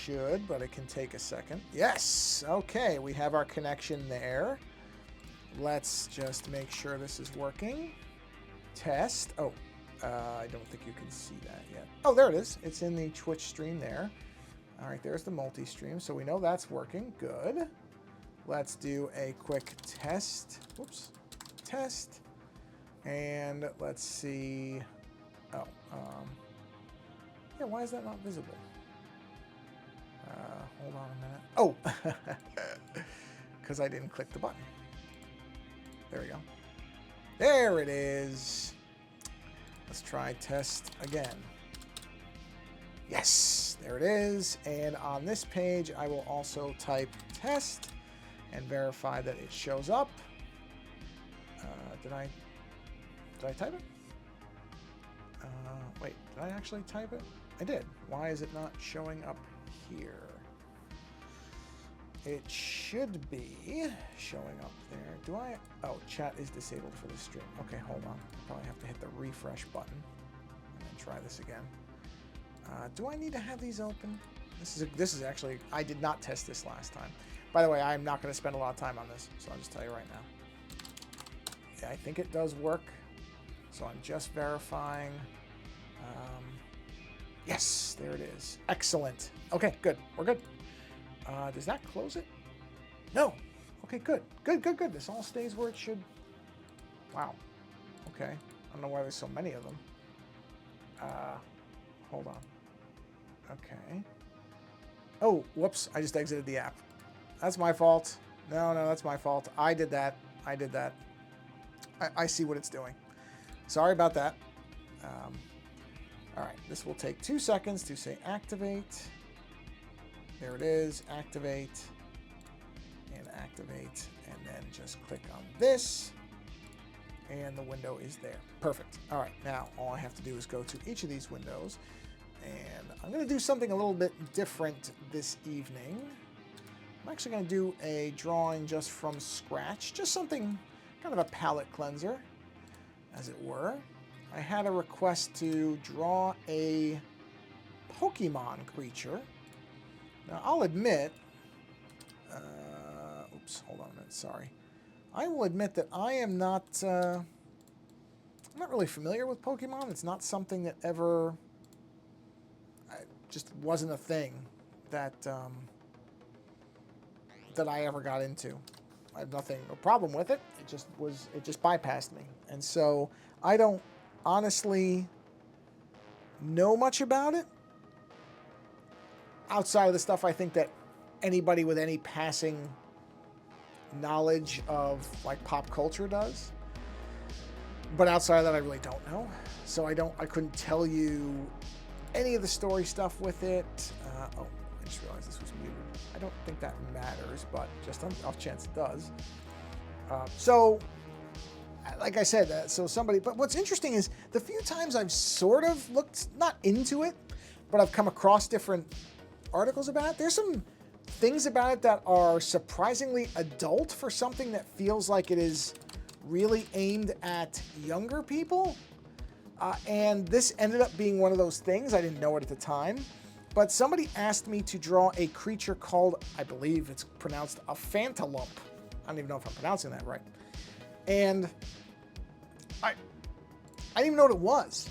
should, but it can take a second. Yes! Okay, we have our connection there. Let's just make sure this is working. Test. Oh, I don't think you can see that yet. Oh, there it is. It's in the Twitch stream there. All right, there's the multi-stream, so we know that's working. Good. Let's do a quick test. Whoops. Test. And let's see. Oh, yeah, why is that not visible? Hold on a minute. Oh, because I didn't click the button. There we go. There it is. Let's try test again. Yes, there it is. And on this page, I will also type test and verify that it shows up. Did I type it? Wait, did I actually type it? I did. Why is it not showing up here? It should be showing up there. Do I? Oh, chat is disabled for the stream. Okay, hold on. Probably have to hit the refresh button and then try this again. Do I need to have these open? This is actually, I did not test this last time. By the way, I'm not going to spend a lot of time on this, so I'll just tell you right now. Yeah, I think it does work. So I'm just verifying. Yes, there it is. Excellent. Okay, good. We're good. Does that close it? No. Okay, good. Good. This all stays where it should. Wow. Okay. I don't know why there's so many of them. Hold on. Okay. Oh, whoops. I just exited the app. That's my fault. No, that's my fault. I did that. I see what it's doing. Sorry about that. All right. This will take 2 seconds to say activate. There it is. Activate. And activate. And then just click on this. And the window is there. Perfect. All right. Now, all I have to do is go to each of these windows. And I'm going to do something a little bit different this evening. I'm actually going to do a drawing just from scratch. Just something, kind of a palette cleanser, as it were. I had a request to draw a Pokemon creature. Now, I'll admit... oops, hold on a minute. Sorry. I will admit that I am not... I'm not really familiar with Pokemon. It's not something that ever... just wasn't a thing that that I ever got into. I have no problem with it. It just bypassed me. And so I don't honestly know much about it outside of the stuff I think that anybody with any passing knowledge of like pop culture does. But outside of that, I really don't know. So I couldn't tell you any of the story stuff with it. Oh, I just realized this was muted. I don't think that matters, but just on the off chance it does. So, like I said, but what's interesting is the few times I've sort of looked, not into it, but I've come across different articles about it, there's some things about it that are surprisingly adult for something that feels like it is really aimed at younger people. And this ended up being one of those things. I didn't know it at the time. But somebody asked me to draw a creature called, I believe it's pronounced a Phantump. I don't even know if I'm pronouncing that right. And I didn't even know what it was.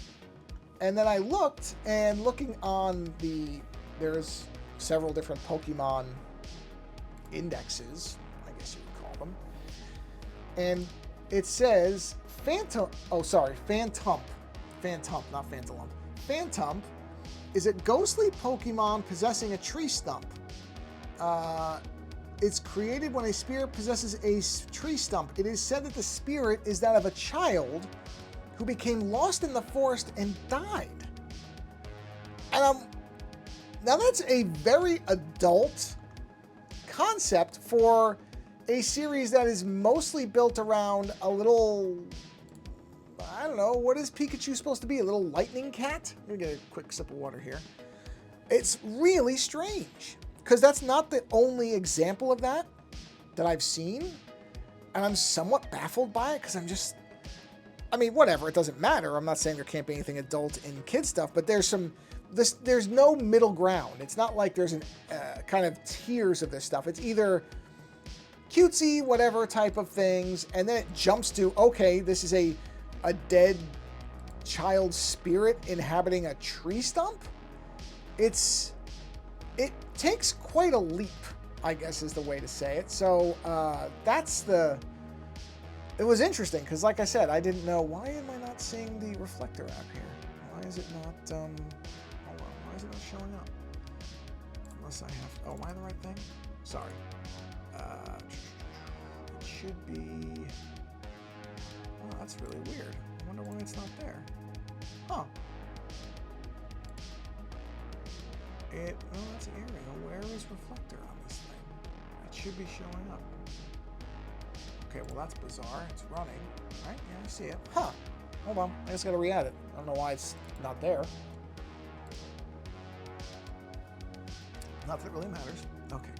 And then I looked, and looking on there's several different Pokemon indexes, I guess you would call them. And it says Phantump, not Phantump. Phantump is a ghostly Pokemon possessing a tree stump. It's created when a spirit possesses a tree stump. It is said that the spirit is that of a child who became lost in the forest and died. And now that's a very adult concept for a series that is mostly built around a little... I don't know, what is Pikachu supposed to be? A little lightning cat? I'm gonna get a quick sip of water here. It's really strange, because that's not the only example of that I've seen, and I'm somewhat baffled by it, because I mean, whatever, it doesn't matter. I'm not saying there can't be anything adult in kid stuff, but there's some there's no middle ground. It's not like there's an kind of tiers of this stuff. It's either cutesy, whatever type of things, and then it jumps to, okay, this is a dead child spirit inhabiting a tree stump. It takes quite a leap, I guess is the way to say it. So it was interesting because, like I said, I didn't know, why am I not seeing the reflector app here? Why is it not, hold on, why is it not showing up? Unless I have, oh, am I the right thing? Sorry. It should be, oh, that's really weird. I wonder why it's not there. Huh. Oh, that's Arial. Where is reflector on this thing? It should be showing up. Okay, well that's bizarre. It's running, right? Yeah, I see it. Huh. Hold on. I just gotta re-add it. I don't know why it's not there. Not that it really matters. Okay.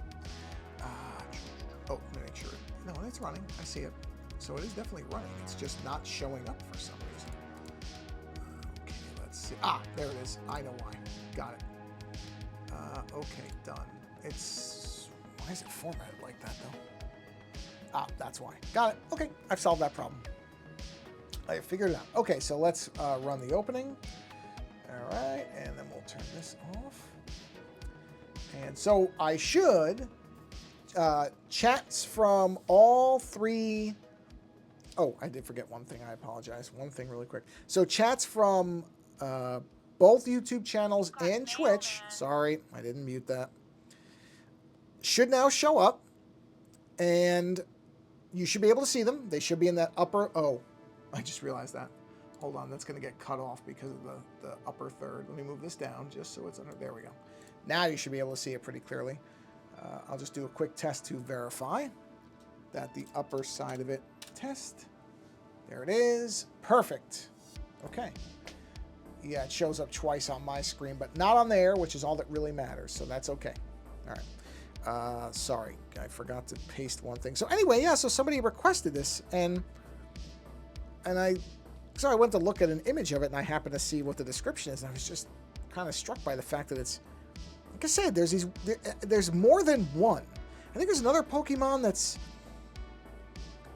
Oh, let me make sure. No, it's running. I see it. So it is definitely running. It's just not showing up for some reason. Okay, let's see. Ah, there it is. I know why. Got it. Okay, done. Why is it formatted like that, though? Ah, that's why. Got it. Okay, I've solved that problem. I figured it out. Okay, so let's run the opening. All right, and then we'll turn this off. And so I should, chats from all three. Oh, I did forget one thing. I apologize. One thing really quick. So chats from both YouTube channels and Twitch. Sorry, I didn't mute that. Should now show up. And you should be able to see them. They should be in that upper... Oh, I just realized that. Hold on, that's going to get cut off because of the upper third. Let me move this down just so it's under... There we go. Now you should be able to see it pretty clearly. I'll just do a quick test to verify that the upper side of it test. There it is. Perfect. Okay. Yeah, it shows up twice on my screen, but not on there, which is all that really matters. So that's okay. All right. Sorry, I forgot to paste one thing. So anyway, yeah, so somebody requested this, and I went to look at an image of it, and I happened to see what the description is, and I was just kind of struck by the fact that it's, like I said, there's more than one. I think there's another Pokemon that's,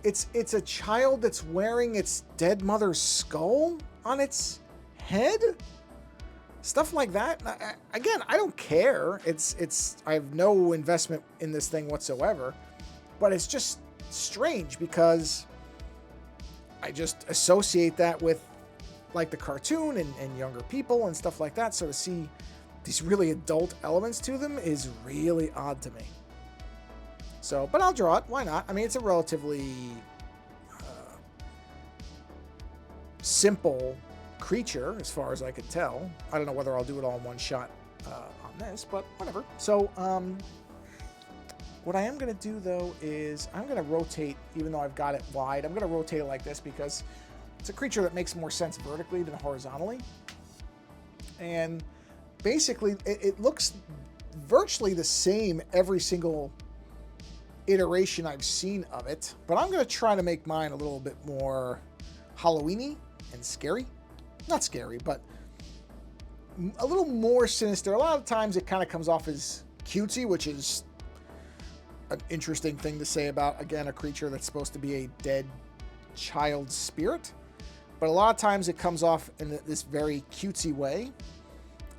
it's a child that's wearing its dead mother's skull on its head. Stuff like that. Again, I don't care. I have no investment in this thing whatsoever, but it's just strange because I just associate that with like the cartoon and younger people and stuff like that. So to see these really adult elements to them is really odd to me. So, but I'll draw it. Why not? I mean, it's a relatively simple creature as far as I could tell. I don't know whether I'll do it all in one shot on this, but whatever. So what I am going to do though is I'm going to rotate, even though I've got it wide, I'm going to rotate it like this because it's a creature that makes more sense vertically than horizontally. And basically it looks virtually the same every single iteration I've seen of it, but I'm going to try to make mine a little bit more Halloween-y and scary. Not scary, but a little more sinister. A lot of times it kind of comes off as cutesy, which is an interesting thing to say about, again, a creature that's supposed to be a dead child spirit. But a lot of times it comes off in this very cutesy way.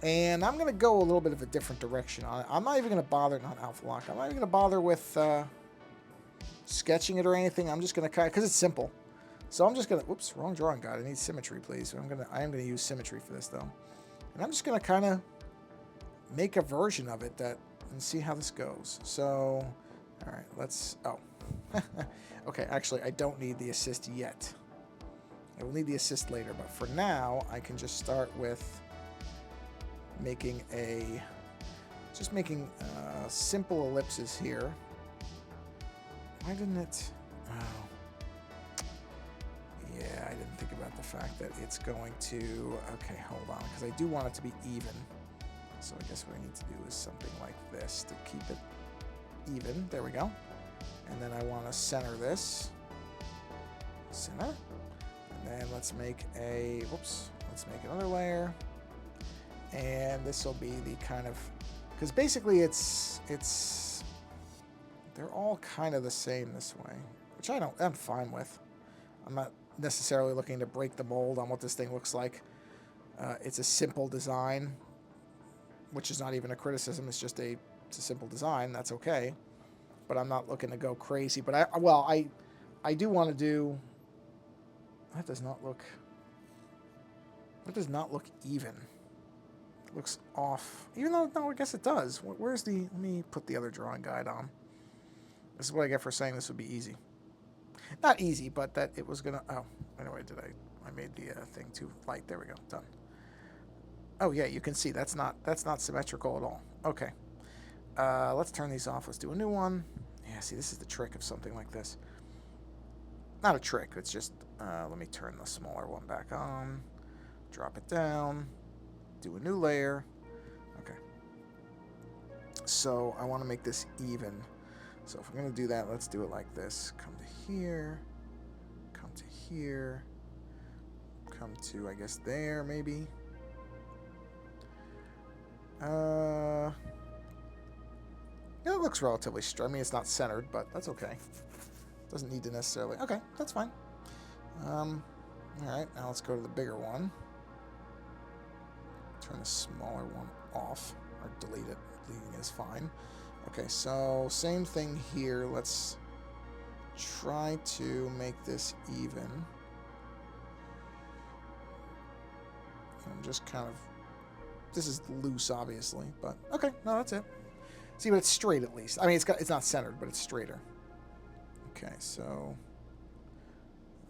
And I'm going to go a little bit of a different direction on it. I'm not even going to bother, not Alpha Lock, I'm not even going to bother with sketching it or anything. I'm just going to kind of, because it's simple. So I'm just going to, whoops, wrong drawing guide. I need symmetry, please. So I am going to use symmetry for this, though. And I'm just going to kind of make a version of it and see how this goes. So, all right, let's, oh. Okay, actually, I don't need the assist yet. I will need the assist later, but for now, I can just start with making simple ellipses here. Why didn't it, oh. Yeah, I didn't think about the fact that it's going to, okay, hold on, because I do want it to be even. So I guess what I need to do is something like this to keep it even. There we go. And then I want to center this. Center. And then let's make let's make another layer. And this will be the kind of, because basically they're all kind of the same this way, which I'm fine with. I'm not necessarily looking to break the mold on what this thing looks like. It's a simple design, which is not even a criticism. It's just it's a simple design. That's okay. But I'm not looking to go crazy. But I do want to do. That does not look even. It looks off. Even though, no, I guess it does. Where's the... Let me put the other drawing guide on. This is what I get for saying this would be easy. Not easy, but that it was gonna... Oh, anyway, I made the thing too light. There we go. Done. Oh, yeah, you can see that's not symmetrical at all. Okay. Let's turn these off. Let's do a new one. Yeah, see, this is the trick of something like this. Not a trick. It's just... let me turn the smaller one back on. Drop it down. Do a new layer. Okay. So I want to make this even. So if I'm going to do that, let's do it like this. Come to here. Come to here. Come to, I guess, there, maybe. Yeah, it looks relatively straight. I mean, it's not centered, but that's okay. Doesn't need to necessarily... Okay, that's fine. Alright, now let's go to the bigger one. Turn the smaller one off, or delete it. Deleting it is fine. Okay, so same thing here. Let's try to make this even. I'm just kind of... This is loose, obviously, but okay, no, that's it. See, but it's straight at least. I mean, it's not centered, but it's straighter. Okay, so...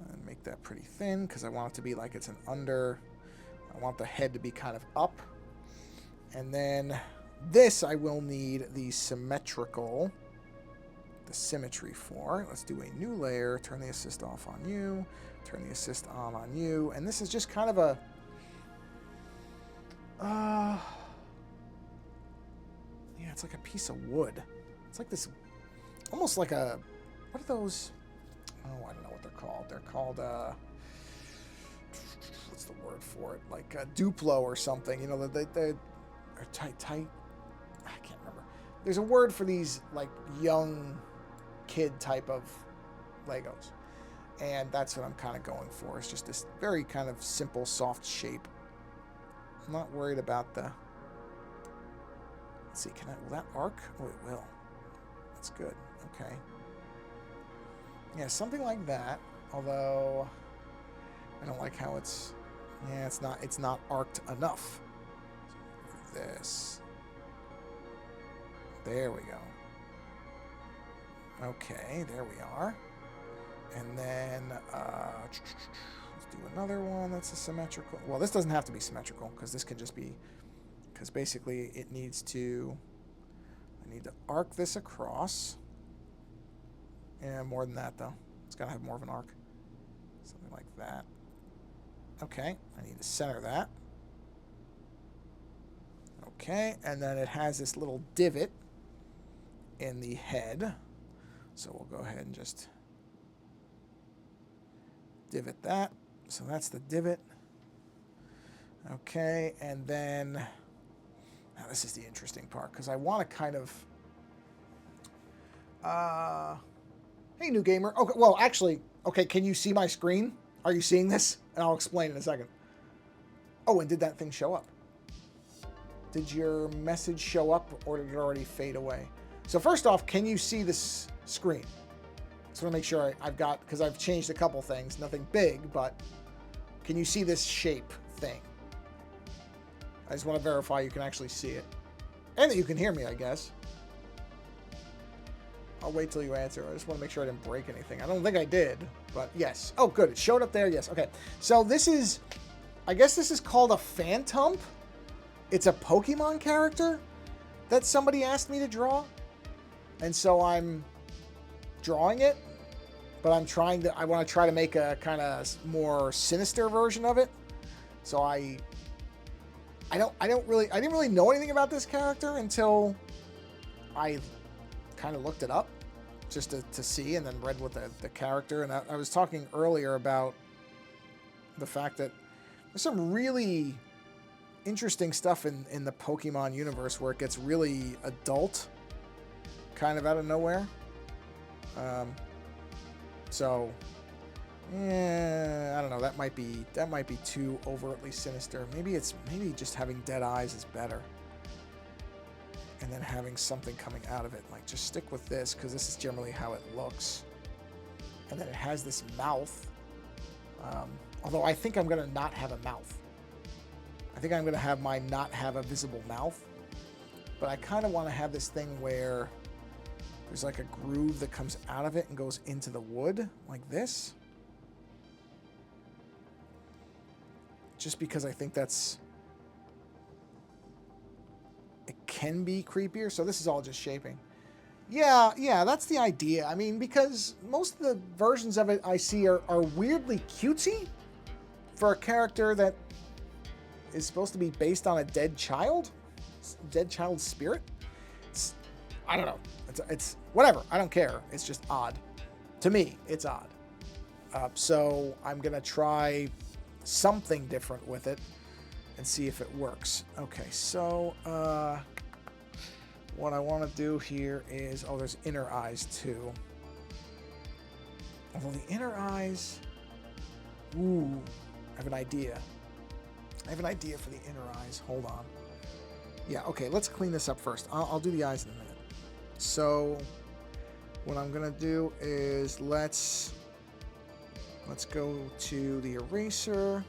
And make that pretty thin, because I want it to be like it's an under... I want the head to be kind of up. And then this I will need the symmetry for. Let's do a new layer. Turn the assist off on you. Turn the assist on you. And this is just kind of a... yeah, it's like a piece of wood. It's like this... Almost like a... What are those... Oh, I don't know what they're called. They're called... what's the word for it? Like a Duplo or something. You know, they're tight. I can't remember. There's a word for these like young kid type of Legos, and that's what I'm kind of going for. It's just this very kind of simple, soft shape. I'm not worried about the... Let's see, will that arc? Oh, it will. That's good. Okay. Yeah, something like that. Although I don't like how it's... Yeah, it's not arced enough. This. There we go. Okay, there we are. And then let's do another one that's a symmetrical. Well, this doesn't have to be symmetrical because this can just be... Because basically it needs to... I need to arc this across. Yeah, more than that though. It's got to have more of an arc. Something like that. Okay, I need to center that. Okay, and then it has this little divot in the head. So we'll go ahead and just divot that. So that's the divot. Okay, and then... Now this is the interesting part, because I want to kind of... Hey, new gamer. Okay, well, actually, okay, can you see my screen? Are you seeing this? And I'll explain in a second. Oh, and did that thing show up? Did your message show up, or did it already fade away? So first off, can you see this screen? Just want to make sure I've got, because I've changed a couple things. Nothing big, but can you see this shape thing? I just want to verify you can actually see it. And that you can hear me, I guess. I'll wait till you answer. I just want to make sure I didn't break anything. I don't think I did, but yes. Oh, good. It showed up there. Yes. Okay. So this is, I guess this is called a Phantump. It's a Pokemon character that somebody asked me to draw. And so I'm drawing it, but I want to try to make a kind of more sinister version of it. So I didn't really know anything about this character until I kind of looked it up just to see, and then read what the character, and I was talking earlier about the fact that there's some really interesting stuff in the Pokemon universe where it gets really adult, kind of out of nowhere. So, yeah, I don't know. That might be too overtly sinister. Maybe just having dead eyes is better, and then having something coming out of it. Like, just stick with this because this is generally how it looks. And then it has this mouth. Although I think I'm gonna not have a mouth. I think I'm gonna have mine not have a visible mouth. But I kind of want to have this thing where there's like a groove that comes out of it and goes into the wood, like this. Just because I think it can be creepier. So this is all just shaping. Yeah, that's the idea. I mean, because most of the versions of it I see are weirdly cutesy for a character that is supposed to be based on a dead child's spirit. I don't know. It's whatever. I don't care. It's just odd. To me, it's odd. So I'm going to try something different with it and see if it works. Okay, so what I want to do here is... Oh, there's inner eyes, too. Although the inner eyes... Ooh, I have an idea. I have an idea for the inner eyes. Hold on. Yeah, okay, let's clean this up first. I'll do the eyes in a minute. So, what I'm going to do is let's go to the eraser.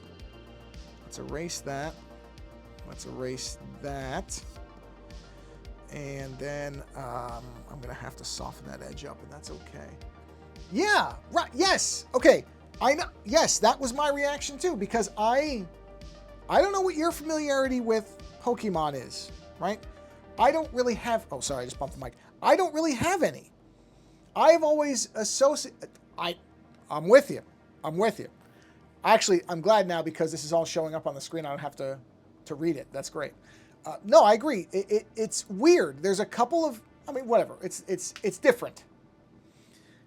Let's erase that. Let's erase that. And then I'm going to have to soften that edge up, and that's okay. Yeah, right, yes, okay. I know, yes, that was my reaction too, because I don't know what your familiarity with Pokemon is, right? I don't really have, oh, sorry, I just bumped the mic. I don't really have any. I've always associated, I'm with you. I'm with you. Actually, I'm glad now because this is all showing up on the screen. I don't have to read it. That's great. No, I agree. It's weird. There's a couple of, I mean, whatever. It's different.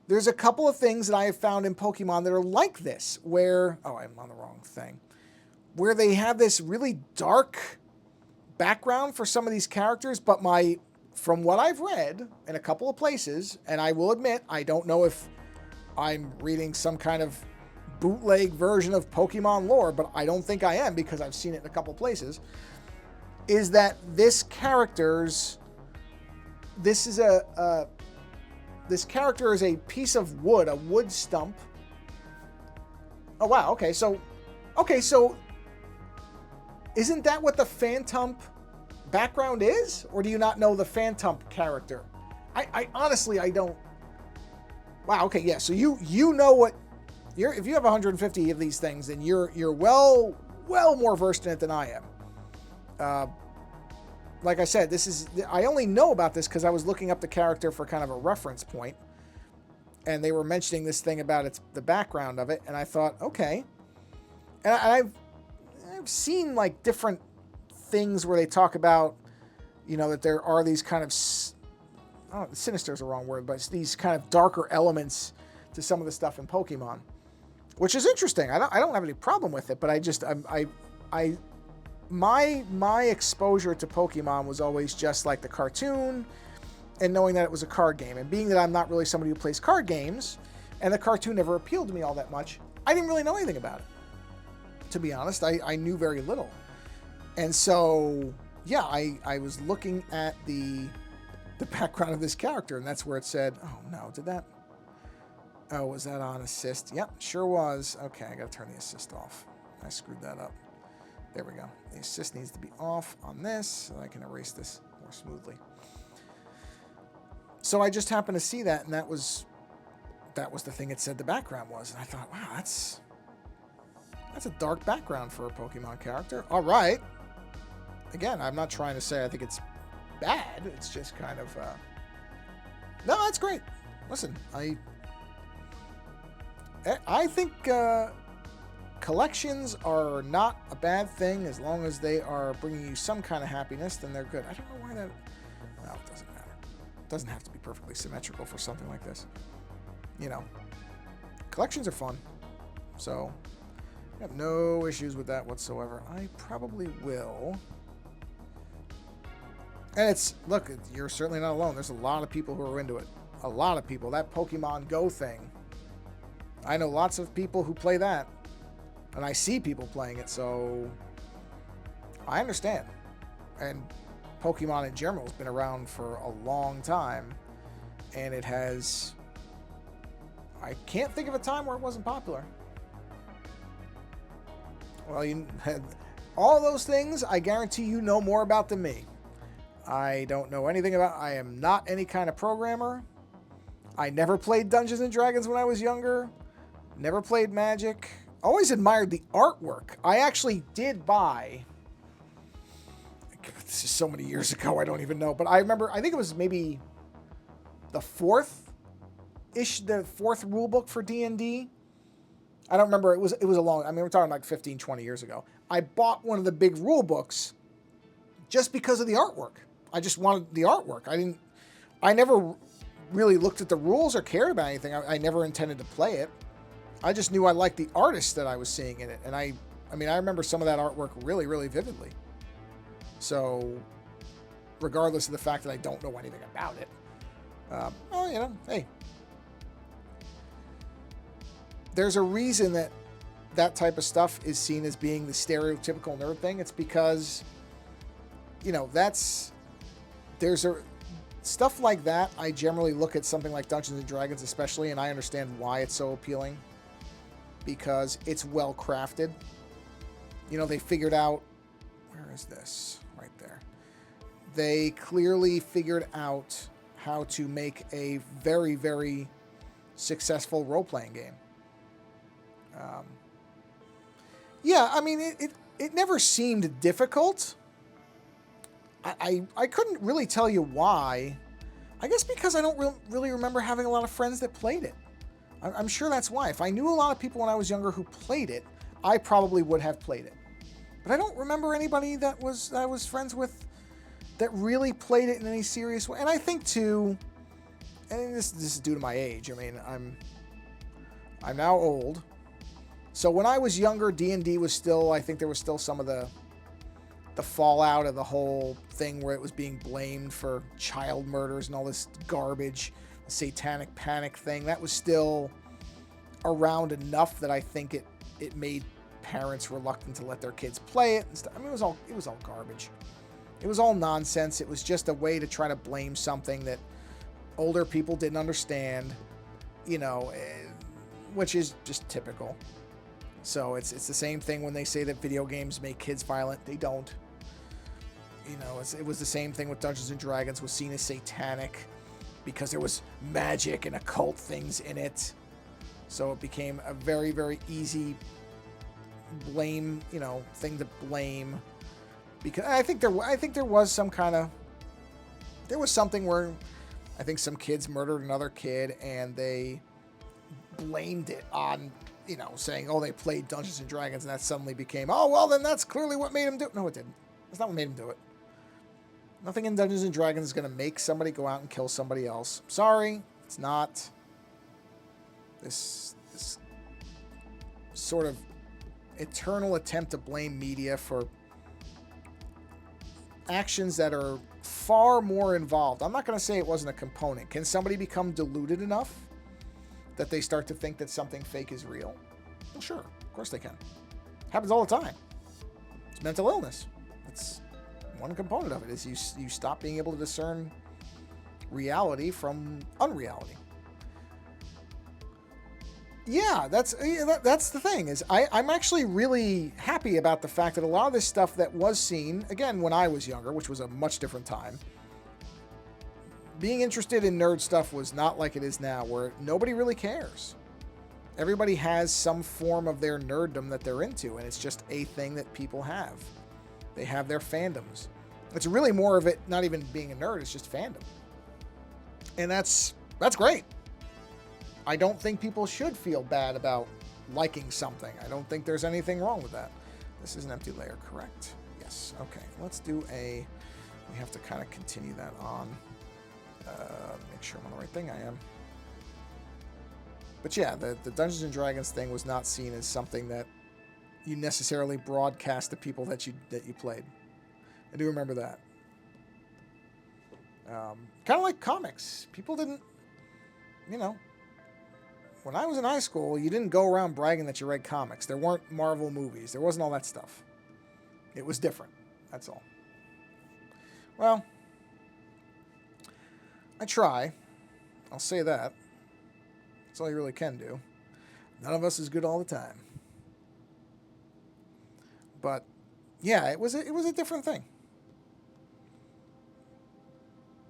There's a couple of things that I have found in Pokemon that are like this, where, oh, I'm on the wrong thing, where they have this really dark background for some of these characters, but from what I've read in a couple of places, and I will admit, I don't know if I'm reading some kind of bootleg version of Pokemon lore, but I don't think I am because I've seen it in a couple places, is that this character is a piece of wood, a wood stump. Oh, wow. Okay, so isn't that what the Phantump background is? Or do you not know the Phantump character? I honestly, I don't. Wow, okay, yeah. So you know what if you have 150 of these things, then you're well more versed in it than I am. Like I said, I only know about this because I was looking up the character for kind of a reference point, and they were mentioning this thing about the background of it, and I thought, okay. And I've seen like different things where they talk about, that there are these kind of, sinister is the wrong word, but it's these kind of darker elements to some of the stuff in Pokemon, which is interesting. I don't have any problem with it, but my exposure to Pokemon was always just like the cartoon and knowing that it was a card game. And being that I'm not really somebody who plays card games and the cartoon never appealed to me all that much, I didn't really know anything about it. To be honest, I knew very little. And so, yeah, I was looking at the background of this character, and that's where it said, oh no, was that on assist? Yep, sure was. Okay, I gotta turn the assist off. I screwed that up. There we go. The assist needs to be off on this so I can erase this more smoothly. So I just happened to see that, and that was the thing it said the background was. And I thought, wow, that's a dark background for a Pokemon character. All right. Again, I'm not trying to say I think it's bad. It's just kind of... No, that's great. Listen, I think... collections are not a bad thing as long as they are bringing you some kind of happiness, then they're good. I don't know why that... No, it doesn't matter. It doesn't have to be perfectly symmetrical for something like this. Collections are fun. So, I have no issues with that whatsoever. I probably will. And it's, look, you're certainly not alone. There's a lot of people who are into it. A lot of people. That Pokemon Go thing. I know lots of people who play that. And I see people playing it, so I understand. And Pokemon in general has been around for a long time. And it has... I can't think of a time where it wasn't popular. Well, you had all those things, I guarantee you know more about than me. I don't know anything about... I am not any kind of programmer. I never played Dungeons and Dragons when I was younger. Never played Magic. Always admired the artwork. I actually did buy... This is so many years ago, I don't even know. But I remember, I think it was maybe the fourth rule book for D&D. I don't remember. It was a long... I mean, we're talking like 15, 20 years ago. I bought one of the big rule books just because of the artwork. I just wanted the artwork. I never really looked at the rules or cared about anything. I never intended to play it. I just knew I liked the artist that I was seeing in it. And I mean, I remember some of that artwork really, really vividly. So, regardless of the fact that I don't know anything about it, well, you know, hey. There's a reason that that type of stuff is seen as being the stereotypical nerd thing. It's because, you know, stuff like that. I generally look at something like Dungeons and Dragons especially, and I understand why it's so appealing. Because it's well crafted. You know, they figured out, where is this? Right there. They clearly figured out how to make a very, very successful role-playing game. Yeah, I mean, it never seemed difficult. I couldn't really tell you why. I guess because I don't really remember having a lot of friends that played it. I'm sure that's why. If I knew a lot of people when I was younger who played it, I probably would have played it. But I don't remember anybody that I was friends with that really played it in any serious way. And I think too, and this is due to my age. I mean, I'm now old. So when I was younger, D&D was still, I think there was still some of the fallout of the whole thing where it was being blamed for child murders and all this garbage, the satanic panic thing. That was still around enough that I think it made parents reluctant to let their kids play it and stuff. I mean, it was all garbage. It was all nonsense. It was just a way to try to blame something that older people didn't understand, you know, which is just typical. So it's the same thing when they say that video games make kids violent. They don't. You know, it was the same thing with Dungeons and Dragons, was seen as satanic because there was magic and occult things in it. So it became a very, very easy blame, you know, thing to blame. Because I think there was there was something where I think some kids murdered another kid and they blamed it on, you know, saying, oh, they played Dungeons and Dragons, and that suddenly became, oh, well, then that's clearly what made him do it. No, it didn't. That's not what made him do it. Nothing in Dungeons and Dragons is going to make somebody go out and kill somebody else. Sorry, it's not. This sort of eternal attempt to blame media for actions that are far more involved. I'm not going to say it wasn't a component. Can somebody become deluded enough that they start to think that something fake is real? Well, sure. Of course they can. Happens all the time. It's mental illness. It's one component of it, is you stop being able to discern reality from unreality. Yeah, that's the thing, is I'm actually really happy about the fact that a lot of this stuff that was seen, again, when I was younger, which was a much different time, being interested in nerd stuff was not like it is now, where nobody really cares. Everybody has some form of their nerddom that they're into, and it's just a thing that people have. They have their fandoms. It's really more of it not even being a nerd, it's just fandom. And that's great. I don't think people should feel bad about liking something. I don't think there's anything wrong with that. This is an empty layer, correct? Yes. Okay, let's do we have to kind of continue that on. Make sure I'm on the right thing. I am. But yeah, the Dungeons and Dragons thing was not seen as something that you necessarily broadcast to people that you played. I do remember that. Kind of like comics. People didn't, you know, when I was in high school, you didn't go around bragging that you read comics. There weren't Marvel movies. There wasn't all that stuff. It was different. That's all. Well, I try. I'll say that. That's all you really can do. None of us is good all the time. But yeah, it was a different thing.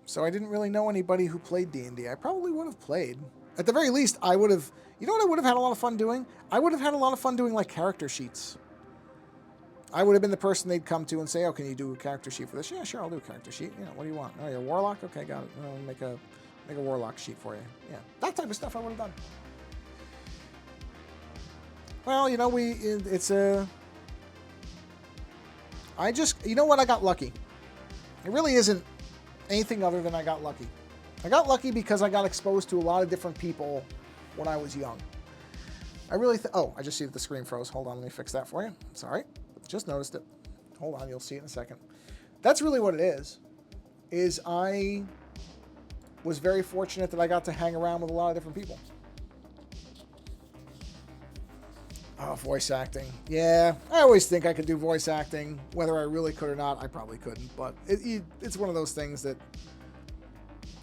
So I didn't really know anybody who played D&D. I probably would have played. At the very least, I would have... You know what I would have had a lot of fun doing? I would have had a lot of fun doing, like, character sheets. I would have been the person they'd come to and say, oh, can you do a character sheet for this? Yeah, sure, I'll do a character sheet. You know, what do you want? Oh, you're a warlock? Okay, got it. I'll make a warlock sheet for you. Yeah, that type of stuff I would have done. Well, you know, it's a... You know what? I got lucky. It really isn't anything other than I got lucky. I got lucky because I got exposed to a lot of different people when I was young. I really... Oh, I just see that the screen froze. Hold on, let me fix that for you. Sorry. Just noticed it. Hold on, you'll see it in a second. That's really what it is I was very fortunate that I got to hang around with a lot of different people. Oh, voice acting. Yeah, I always think I could do voice acting. Whether I really could or not, I probably couldn't. But it's one of those things that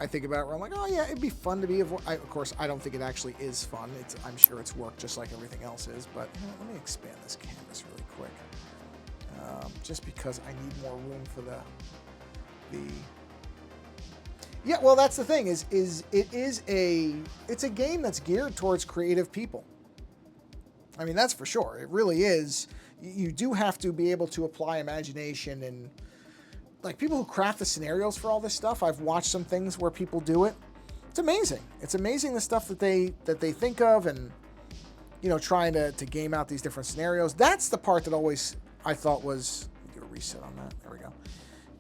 I think about where I'm like, oh yeah, it'd be fun to be a voice. Of course, I don't think it actually is fun. I'm sure it's work just like everything else is. But you know, let me expand this canvas really quick. Just because I need more room for the... Yeah, well, that's the thing. It's a game that's geared towards creative people. I mean, that's for sure. It really is. You do have to be able to apply imagination and, like, people who craft the scenarios for all this stuff. I've watched some things where people do it. It's amazing. It's amazing the stuff that they think of, and, you know, trying to game out these different scenarios. That's the part that always I thought was... Get a reset on that. There we go.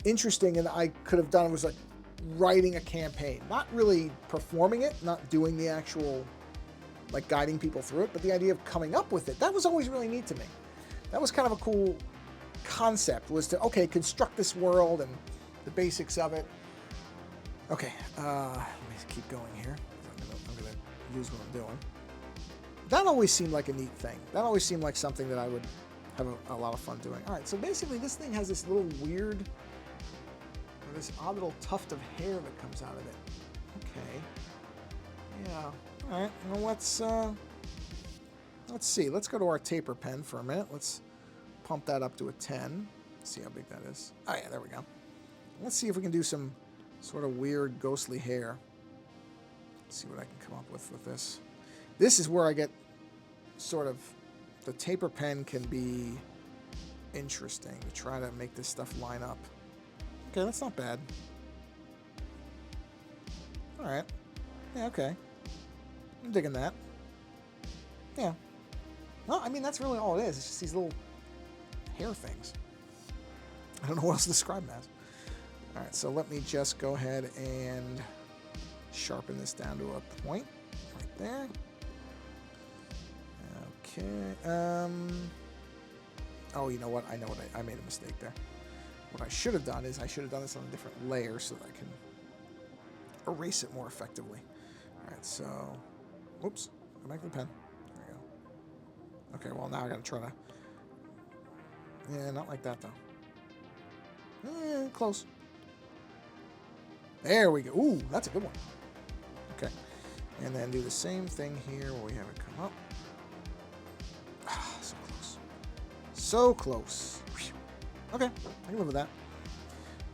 Interesting, and I could have done was like writing a campaign, not really performing it, not doing the actual, like, guiding people through it, but the idea of coming up with it. That was always really neat to me. That was kind of a cool concept, was to, okay, construct this world and the basics of it. Okay, let me keep going here. I'm gonna lose what I'm doing. That always seemed like a neat thing. That always seemed like something that I would have a lot of fun doing. All right, so basically this thing has this little weird, or this odd little tuft of hair that comes out of it. Okay. Yeah. All right. Well, let's see. Let's go to our taper pen for a minute. Let's pump that up to a 10. See how big that is. Oh yeah, there we go. Let's see if we can do some sort of weird ghostly hair. Let's see what I can come up with this. This is where I get sort of... The taper pen can be interesting to try to make this stuff line up. Okay, that's not bad. All right. Yeah, okay. I'm digging that. Yeah. No, I mean, that's really all it is. It's just these little hair things. I don't know what else to describe them as. All right, so let me just go ahead and sharpen this down to a point right there. Okay. Oh, you know what? I know what I made a mistake there. What I should have done is I should have done this on a different layer so that I can erase it more effectively. All right, so... Whoops. Go back to the pen. There we go. Okay, well, now I got to try to... Yeah, not like that, though. Close. There we go. Ooh, that's a good one. Okay. And then do the same thing here where we have it come up. Ah, so close. So close. Okay, I can live with that.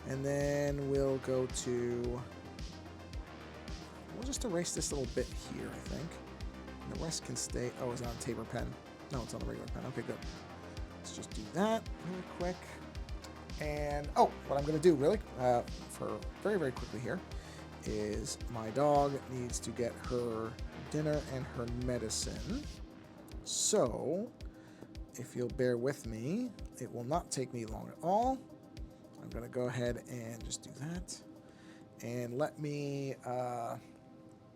And then we'll go to... We'll just erase this little bit here, I think. And the rest can stay... Oh, it's on a taper pen. No, it's on a regular pen. Okay, good. Let's just do that really quick. And, oh, what I'm going to do, really, for very, very quickly here, is my dog needs to get her dinner and her medicine. So, if you'll bear with me, it will not take me long at all. I'm going to go ahead and just do that. And let me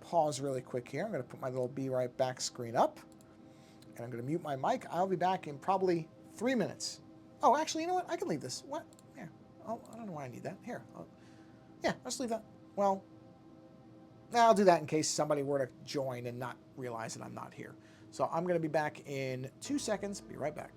pause really quick here. I'm going to put my little Be Right Back screen up. And I'm going to mute my mic. I'll be back in probably 3 minutes. Oh, actually, you know what? I can leave this. What? Here. Oh, I don't know why I need that. Here. Yeah, let's leave that. Well, I'll do that in case somebody were to join and not realize that I'm not here. So I'm going to be back in 2 seconds. Be right back.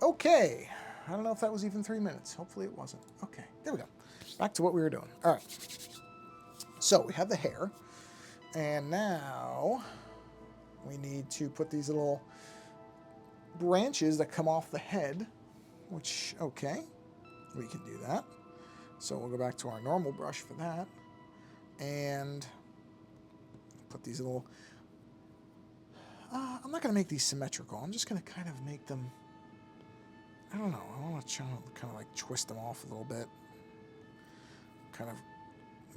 Okay. I don't know if that was even 3 minutes. Hopefully it wasn't. Okay, there we go. Back to what we were doing. All right. So we have the hair. And now we need to put these little branches that come off the head, which, okay, we can do that. So we'll go back to our normal brush for that. And put these little... I'm not going to make these symmetrical. I'm just going to kind of make them... I don't know. I want to kind of like twist them off a little bit. Kind of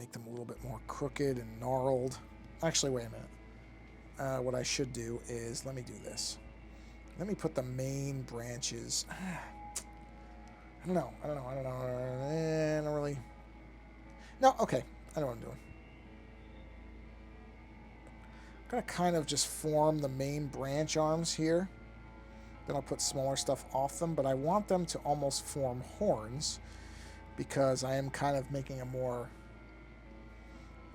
make them a little bit more crooked and gnarled. Actually, wait a minute. What I should do is, let me do this. Let me put the main branches. I don't know. I don't really. No, okay. I know what I'm doing. I'm going to kind of just form the main branch arms here. Then I'll put smaller stuff off them, but I want them to almost form horns because I am kind of making a more,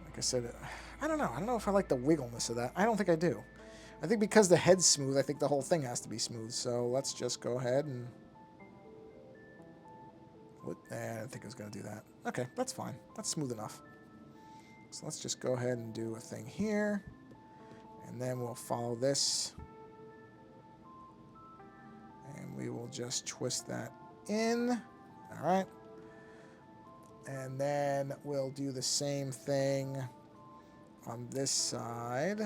like I said, I don't know. I don't know if I like the wiggleness of that. I don't think I do. I think because the head's smooth, I think the whole thing has to be smooth. So let's just go ahead and... I didn't think I was going to do that. Okay, that's fine. That's smooth enough. So let's just go ahead and do a thing here. And then we'll follow this. And we will just twist that in. All right. And then we'll do the same thing on this side.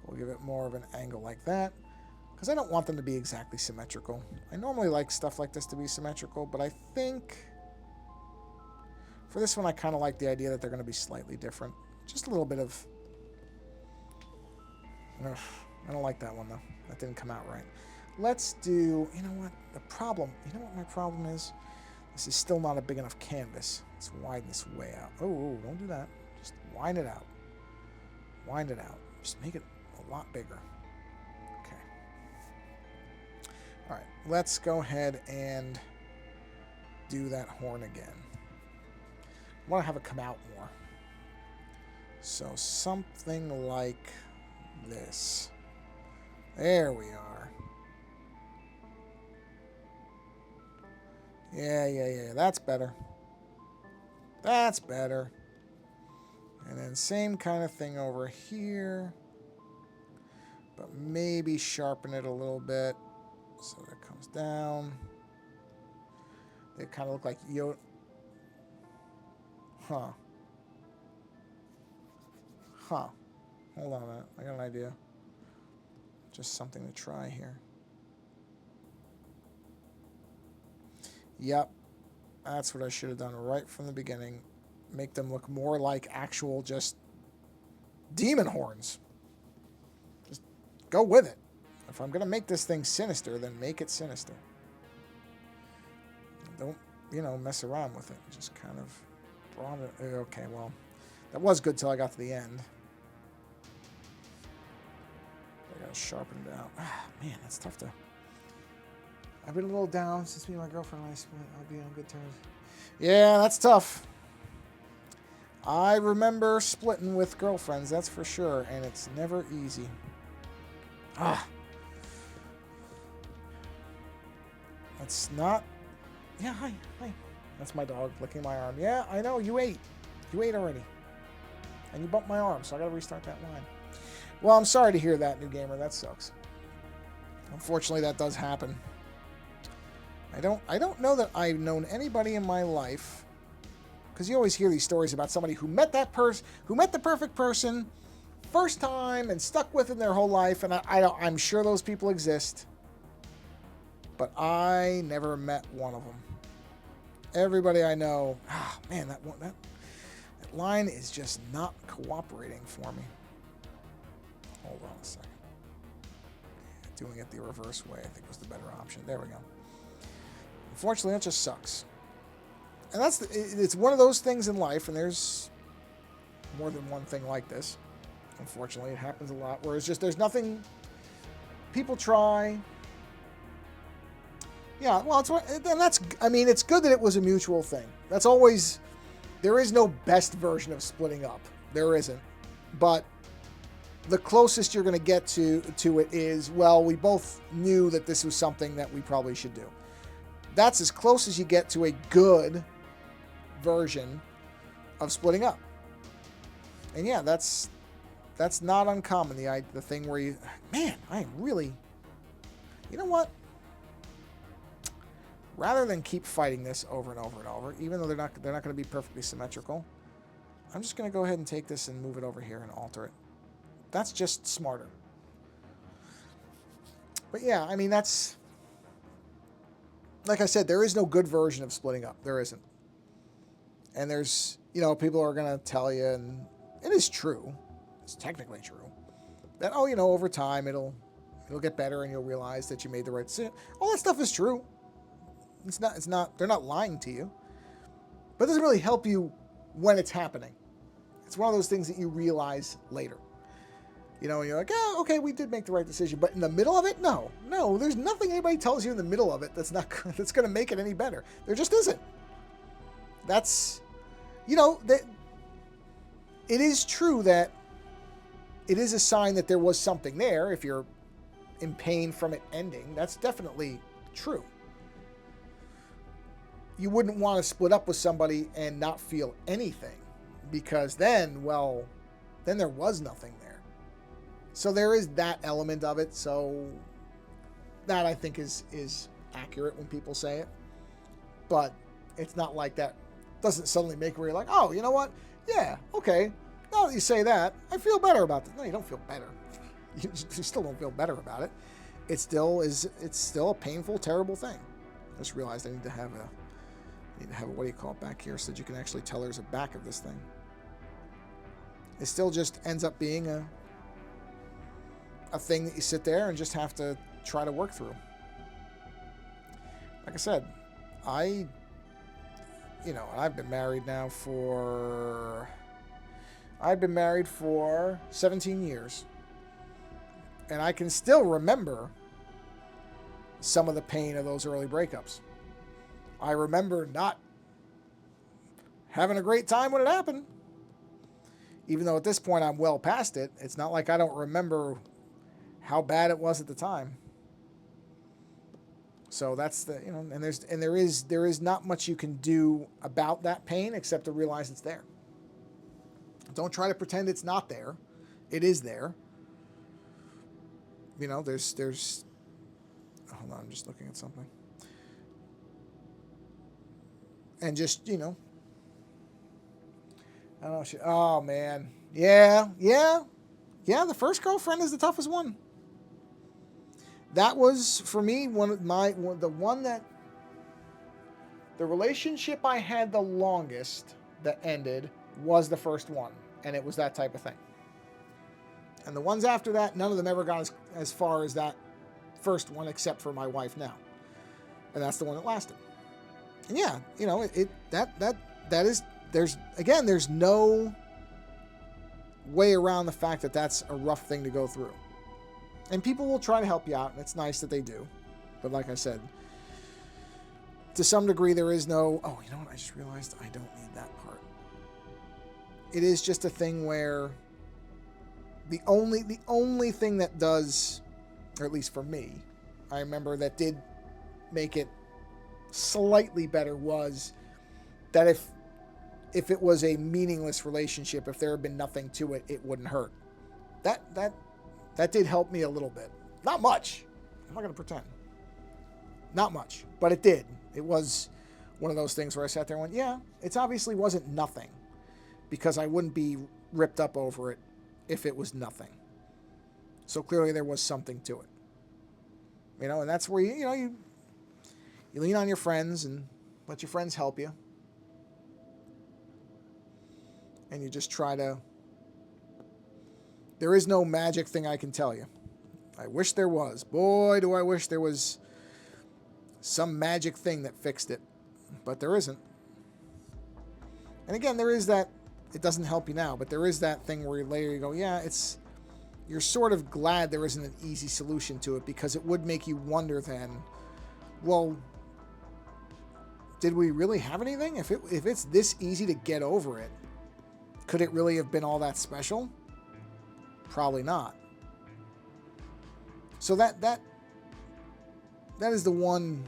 We'll give it more of an angle like that, because I don't want them to be exactly symmetrical. I normally like stuff like this to be symmetrical, but I think for this one I kind of like the idea that they're going to be slightly different. Just a little bit of... Ugh, I don't like that one, though. That didn't come out right. Let's do... You know what? The problem... You know what my problem is? This is still not a big enough canvas. Let's widen this way out. Oh, don't do that. Just widen it out. Wind it out. Just make it a lot bigger. Okay. All right, let's go ahead and do that horn again. I want to have it come out more. So something like this. There we are. Yeah. That's better. That's better. And then same kind of thing over here. But maybe sharpen it a little bit so that it comes down. They kind of look like Yoda. Huh. Hold on a minute. I got an idea. Just something to try here. Yep. That's what I should have done right from the beginning. Make them look more like actual just demon horns. Just go with it. If I'm going to make this thing sinister, then make it sinister. Don't, mess around with it. Just kind of draw it. Okay, well, that was good till I got to the end. I got to sharpen it out. Man, that's tough to... I've been a little down since me and my girlfriend and I split. I'll be on good terms. Yeah, that's tough. I remember splitting with girlfriends, that's for sure, and it's never easy. That's not... Yeah, hi. That's my dog licking my arm. Yeah, I know, you ate. You ate already. And you bumped my arm, so I gotta restart that line. Well, I'm sorry to hear that, new gamer. That sucks. Unfortunately, that does happen. I don't know that I've known anybody in my life, because you always hear these stories about somebody who met that person, who met the perfect person first time and stuck with them their whole life, and I'm sure those people exist, but I never met one of them. Everybody I know, man, that line is just not cooperating for me. Hold on a second. Doing it the reverse way, I think, was the better option. There we go. Unfortunately, that just sucks. And it's one of those things in life, and there's more than one thing like this. Unfortunately, it happens a lot, where it's just, there's nothing, people try. Yeah, well, it's good that it was a mutual thing. That's always, there is no best version of splitting up. There isn't. But the closest you're going to get to it is, well, we both knew that this was something that we probably should do. That's as close as you get to a good version of splitting up. And yeah, that's not uncommon. The thing where man, I am really, you know what? Rather than keep fighting this over and over and over, even though they're not going to be perfectly symmetrical, I'm just going to go ahead and take this and move it over here and alter it. That's just smarter. But yeah, I mean, that's, like I said, there is no good version of splitting up. There isn't. And there's, people are going to tell you, and it is true, it's technically true, that, over time it'll get better and you'll realize that you made the right decision. All that stuff is true. It's not, they're not lying to you. But it doesn't really help you when it's happening. It's one of those things that you realize later. You're like, oh, okay, we did make the right decision. But in the middle of it, no, there's nothing anybody tells you in the middle of it that's going to make it any better. There just isn't. That's, that it is true that it is a sign that there was something there. If you're in pain from it ending, that's definitely true. You wouldn't want to split up with somebody and not feel anything, because then there was nothing there. So there is that element of it. So that, I think, is accurate when people say it. But it's not like that doesn't suddenly make where you're like, oh, you know what? Yeah, okay. Now that you say that, I feel better about this. No, you don't feel better. You still don't feel better about it. It's still a painful, terrible thing. I just realized I need to have a, what do you call it, back here, so that you can actually tell there's a back of this thing. It still just ends up being a thing that you sit there and just have to try to work through. Like I said, I've been married now for 17 years. And I can still remember some of the pain of those early breakups. I remember not having a great time when it happened. Even though at this point I'm well past it, it's not like I don't remember how bad it was at the time. So that's the, you know, and there is not much you can do about that pain except to realize it's there. Don't try to pretend it's not there. It is there. You know, there's hold on, I'm just looking at something. And just, you know, I don't know. Oh man. Yeah, the first girlfriend is the toughest one. That was for me the relationship I had the longest that ended was the first one, and it was that type of thing. And the ones after that, none of them ever got as far as that first one, except for my wife now, and that's the one that lasted. And yeah, you know, that is, there's no way around the fact that that's a rough thing to go through. And people will try to help you out, and it's nice that they do. But like I said, to some degree, there is no, oh, you know what? I just realized I don't need that part. It is just a thing where the only thing that does, or at least for me, I remember that did make it slightly better was that if it was a meaningless relationship, if there had been nothing to it, it wouldn't hurt. That did help me a little bit. Not much. I'm not going to pretend. Not much. But it did. It was one of those things where I sat there and went, yeah, it obviously wasn't nothing. Because I wouldn't be ripped up over it if it was nothing. So clearly there was something to it. You know, and that's where you lean on your friends and let your friends help you. And you just try to... There is no magic thing I can tell you. I wish there was. Boy, do I wish there was some magic thing that fixed it. But there isn't. And again, there is that, it doesn't help you now, but there is that thing where later you go, yeah, you're sort of glad there isn't an easy solution to it, because it would make you wonder then, well, did we really have anything? If it's this easy to get over it, could it really have been all that special? Probably not. So that is the one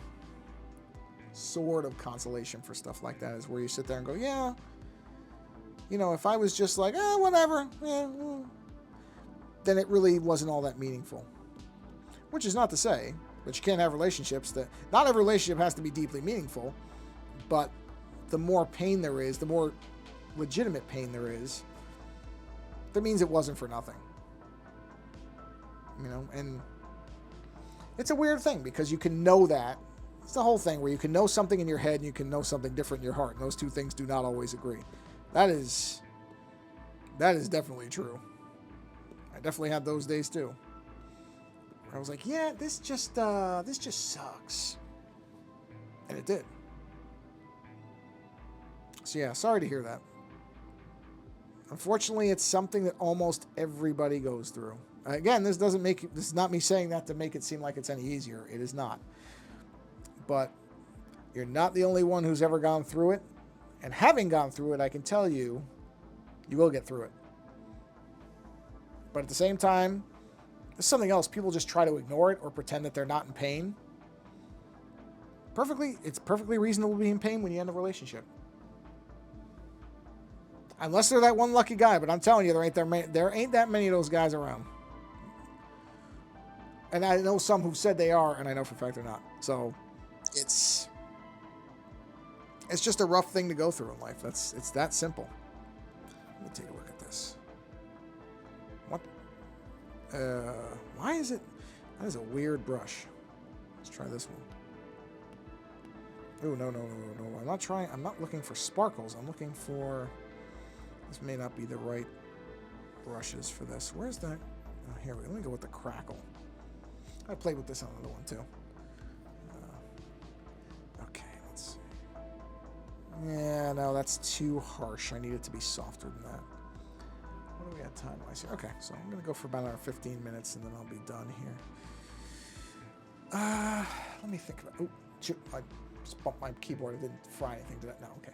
sort of consolation for stuff like that, is where you sit there and go, yeah, you know, if I was just like, whatever, then it really wasn't all that meaningful. Which is not to say that you can't have relationships that, not every relationship has to be deeply meaningful, but the more pain there is, the more legitimate pain there is, that means it wasn't for nothing. You know, and it's a weird thing, because you can know that. It's the whole thing where you can know something in your head and you can know something different in your heart, and those two things do not always agree. That is definitely true. I definitely had those days too. Where I was like, yeah, this just sucks. And it did. So yeah, sorry to hear that. Unfortunately, it's something that almost everybody goes through. Again, this is not me saying that to make it seem like it's any easier. It is not. But you're not the only one who's ever gone through it. And having gone through it, I can tell you, you will get through it. But at the same time, there's something else. People just try to ignore it or pretend that they're not in pain. It's perfectly reasonable to be in pain when you end a relationship. Unless they're that one lucky guy, but I'm telling you, there ain't that many of those guys around. And I know some who said they are, and I know for a fact they're not. So it's just a rough thing to go through in life. It's that simple. Let me take a look at this. What? Why is it? That is a weird brush. Let's try this one. Oh, no. I'm not looking for sparkles. I'm looking for... This may not be the right brushes for this. Where's that? Oh, here we go. Let me go with the crackle. I played with this on another one too. Okay, let's see. Yeah, no, that's too harsh. I need it to be softer than that. What do we got time-wise here? Okay, so I'm going to go for about another 15 minutes, and then I'll be done here. Let me think about. Oh, shoot! I just bumped my keyboard. I didn't fry anything. Did I? No. Okay.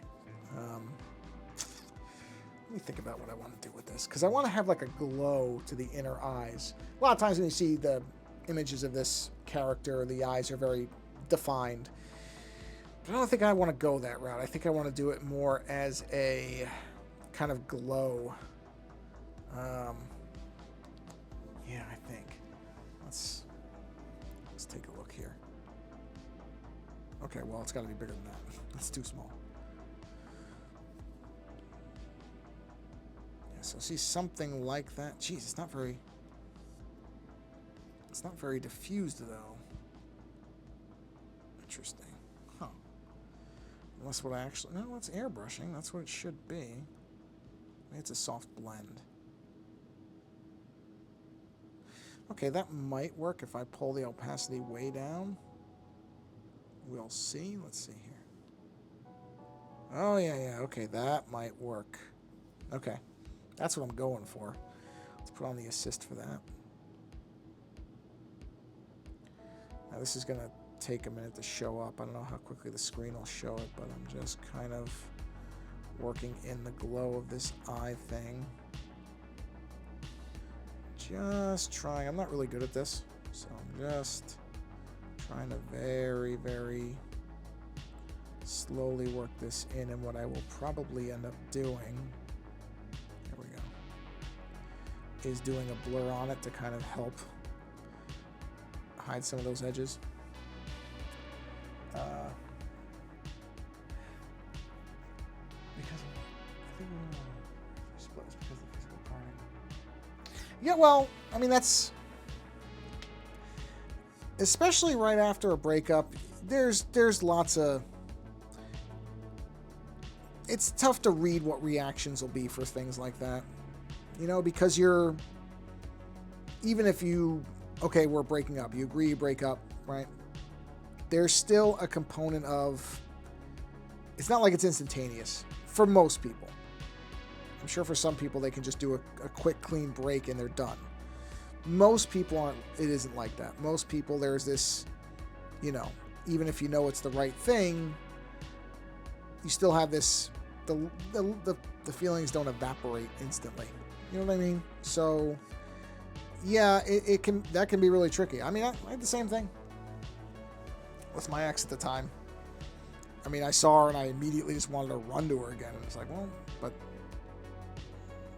Let me think about what I want to do with this, because I want to have like a glow to the inner eyes. A lot of times when you see the images of this character, the eyes are very defined. But I don't think I want to go that route. I think I want to do it more as a kind of glow. Yeah, I think. Let's take a look here. Okay, well, it's got to be bigger than that. It's too small. Yeah, so see something like that. Jeez, it's not very diffused though. Interesting. Huh. Unless what I actually... No, it's airbrushing. That's what it should be. Maybe it's a soft blend. Okay, that might work if I pull the opacity way down. We'll see. Let's see here. Oh, yeah. Okay, that might work. Okay. That's what I'm going for. Let's put on the assist for that. Now, this is going to take a minute to show up. I don't know how quickly the screen will show it, but I'm just kind of working in the glow of this eye thing. Just trying. I'm not really good at this, so I'm just trying to very, very slowly work this in, and what I will probably end up doing, there we go, is doing a blur on it to kind of help hide some of those edges. Because I think split is because of physical parting. Yeah, well, I mean, that's especially right after a breakup. There's lots of. It's tough to read what reactions will be for things like that, you know, because you're. Even if you, okay, we're breaking up. You agree, you break up, right? There's still a component of. It's not like it's instantaneous for most people. I'm sure for some people they can just do a quick, clean break and they're done. Most people aren't. It isn't like that. Most people, there's this, you know, even if you know it's the right thing, you still have this. The feelings don't evaporate instantly. You know what I mean? So, yeah, that can be really tricky. I mean, I had the same thing with my ex at the time. I mean, I saw her and I immediately just wanted to run to her again. And it's like, well, but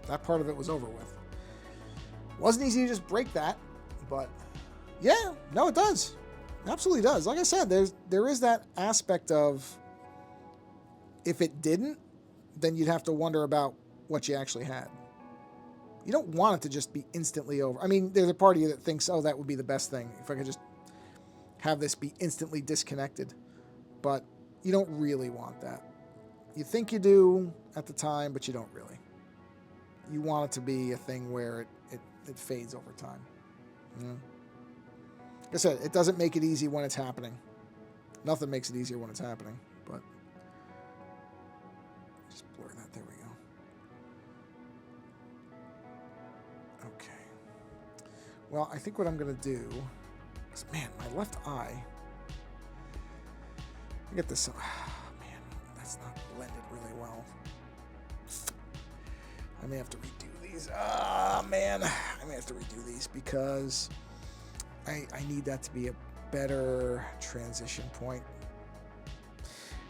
that part of it was over with. Wasn't easy to just break that, but yeah, no, it does. It absolutely does. Like I said, there is that aspect of if it didn't, then you'd have to wonder about what you actually had. You don't want it to just be instantly over. I mean, there's a part of you that thinks, oh, that would be the best thing if I could just have this be instantly disconnected. But you don't really want that. You think you do at the time, but you don't really. You want it to be a thing where it fades over time. Yeah. Like I said, it doesn't make it easy when it's happening. Nothing makes it easier when it's happening, but just blur that. There we go. Okay. Well, I think what I'm going to do is, man, my left eye. Get this. Man, that's not blended really well. I may have to redo these. Man, I may have to redo these because I need that to be a better transition point.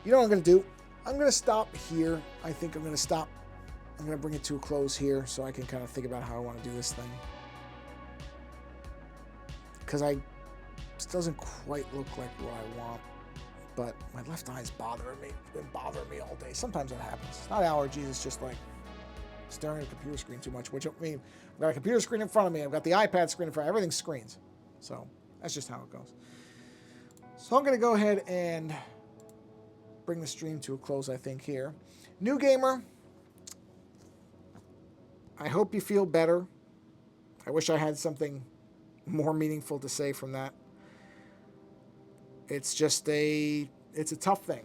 You know what I'm going to do? I'm going to stop here. I think I'm going to stop. I'm going to bring it to a close here so I can kind of think about how I want to do this thing. Because this doesn't quite look like what I want. But my left eye's bothering me. It's been bothering me all day. Sometimes it happens. It's not allergies. It's just like staring at a computer screen too much. Which, I mean, I've got a computer screen in front of me. I've got the iPad screen in front of me. Everything's screens. So that's just how it goes. So I'm going to go ahead and bring the stream to a close, I think, here. New gamer, I hope you feel better. I wish I had something more meaningful to say from that. It's just it's a tough thing.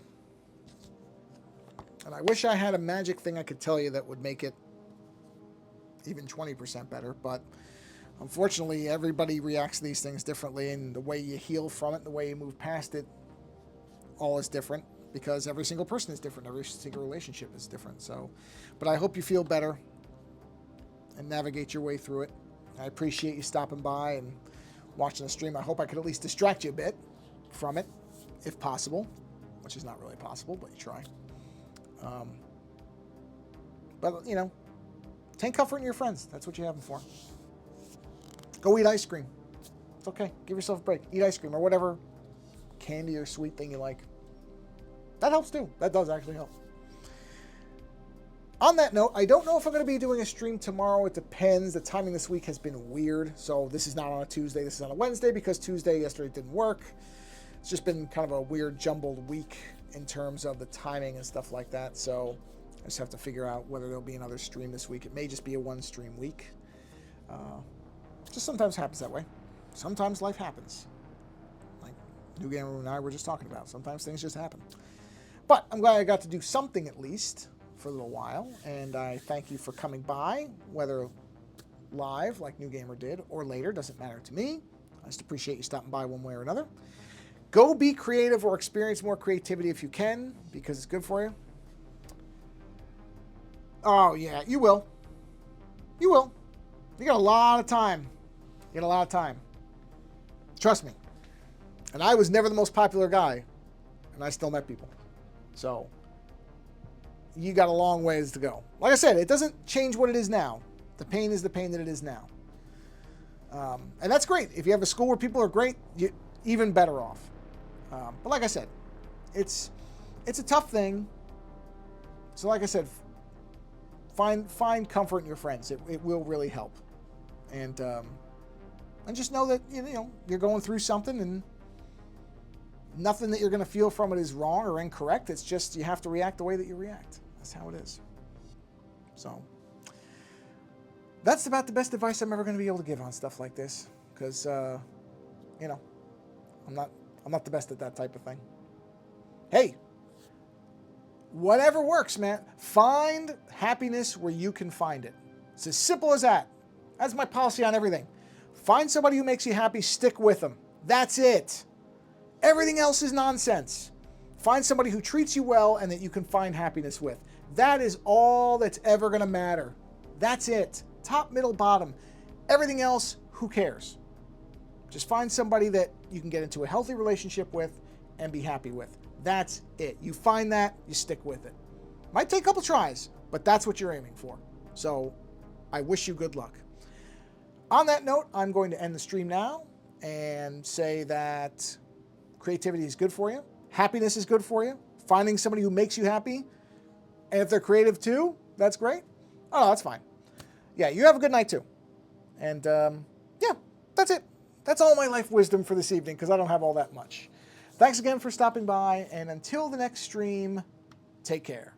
And I wish I had a magic thing I could tell you that would make it even 20% better, but Unfortunately, everybody reacts to these things differently, and the way you heal from it, the way you move past it, all is different because every single person is different. Every single relationship is different. So, but I hope you feel better and navigate your way through it. I appreciate you stopping by and watching the stream. I hope I could at least distract you a bit from it, if possible, which is not really possible, but you try. But, you know, take comfort in your friends. That's what you have them for. Go eat ice cream. It's okay. Give yourself a break. Eat ice cream or whatever candy or sweet thing you like. That helps too. That does actually help. On that note, I don't know if I'm going to be doing a stream tomorrow. It depends. The timing this week has been weird. So this is not on a Tuesday. This is on a Wednesday because Tuesday yesterday didn't work. It's just been kind of a weird jumbled week in terms of the timing and stuff like that. So I just have to figure out whether there'll be another stream this week. It may just be a one stream week. Just sometimes happens that way. Sometimes life happens. Like New Gamer and I were just talking about. Sometimes things just happen. But I'm glad I got to do something at least for a little while. And I thank you for coming by, whether live like New Gamer did or later. Doesn't matter to me. I just appreciate you stopping by one way or another. Go be creative or experience more creativity if you can, because it's good for you. Oh, yeah, you will. You will. You got a lot of time. You got a lot of time. Trust me. And I was never the most popular guy, and I still met people. So, you got a long ways to go. Like I said, it doesn't change what it is now. The pain is the pain that it is now. And that's great. If you have a school where people are great, you're even better off. But like I said, it's a tough thing. So like I said, find comfort in your friends. It will really help. And just know that you know you're going through something, and nothing that you're going to feel from it is wrong or incorrect. It's just you have to react the way that you react. That's how it is. So that's about the best advice I'm ever going to be able to give on stuff like this, because you know, I'm not the best at that type of thing. Hey, whatever works, man. Find happiness where you can find it. It's as simple as that. That's my policy on everything. Find somebody who makes you happy, stick with them. That's it. Everything else is nonsense. Find somebody who treats you well and that you can find happiness with. That is all that's ever going to matter. That's it. Top, middle, bottom. Everything else, who cares? Just find somebody that you can get into a healthy relationship with and be happy with. That's it. You find that, you stick with it. Might take a couple tries, but that's what you're aiming for. So I wish you good luck. On that note, I'm going to end the stream now and say that creativity is good for you. Happiness is good for you. Finding somebody who makes you happy. And if they're creative too, that's great. Oh, that's fine. Yeah, you have a good night too. And yeah, that's it. That's all my life wisdom for this evening because I don't have all that much. Thanks again for stopping by. And until the next stream, take care.